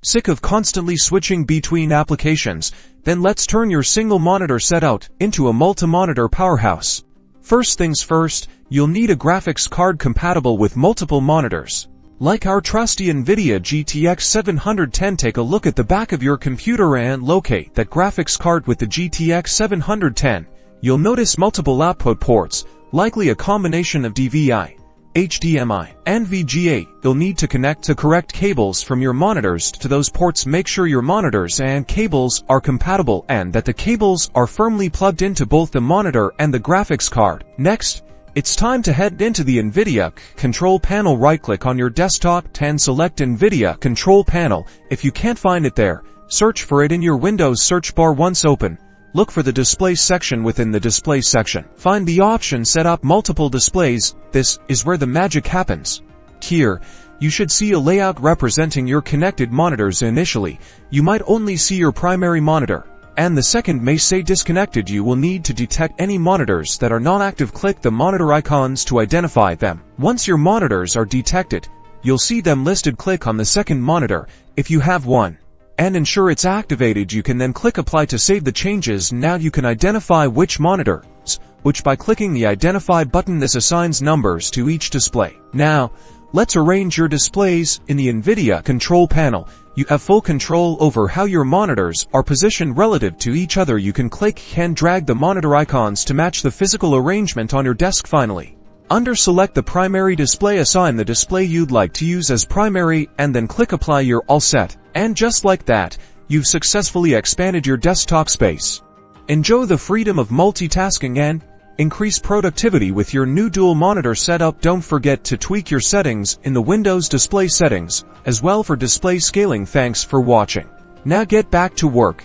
Sick of constantly switching between applications? Then let's turn your single monitor setup into a multi-monitor powerhouse. First things first, you'll need a graphics card compatible with multiple monitors. Like our trusty Nvidia Gtx 710, take a look at the back of your computer and locate that graphics card with the GTX 710. You'll notice multiple output ports, likely a combination of DVI, HDMI, and VGA. You'll need to connect the correct cables from your monitors to those ports. Make sure your monitors and cables are compatible and that the cables are firmly plugged into both the monitor and the graphics card. Next, it's time to head into the Nvidia control panel. Right-click on your desktop and select Nvidia control panel. If you can't find it there, search for it in your Windows search bar. Once open, look for the display section. Within the display section, find the option set up multiple displays. This is where the magic happens. Here, you should see a layout representing your connected monitors. Initially, you might only see your primary monitor, and the second may say disconnected. You will need to detect any monitors that are not active. Click the monitor icons to identify them. Once your monitors are detected, you'll see them listed. Click on the second monitor, if you have one, and ensure it's activated. You can then click apply to save the changes. Now you can identify which monitors which by clicking the identify button. This assigns numbers to each display. Now, let's arrange your displays. In the Nvidia control panel, you have full control over how your monitors are positioned relative to each other. You can click and drag the monitor icons to match the physical arrangement on your desk. Finally, under select the primary display, assign the display you'd like to use as primary, and then click apply. You're all set. And just like that, you've successfully expanded your desktop space. Enjoy the freedom of multitasking and increase productivity with your new dual monitor setup. Don't forget to tweak your settings in the Windows display settings as well for display scaling. Thanks for watching. Now get back to work.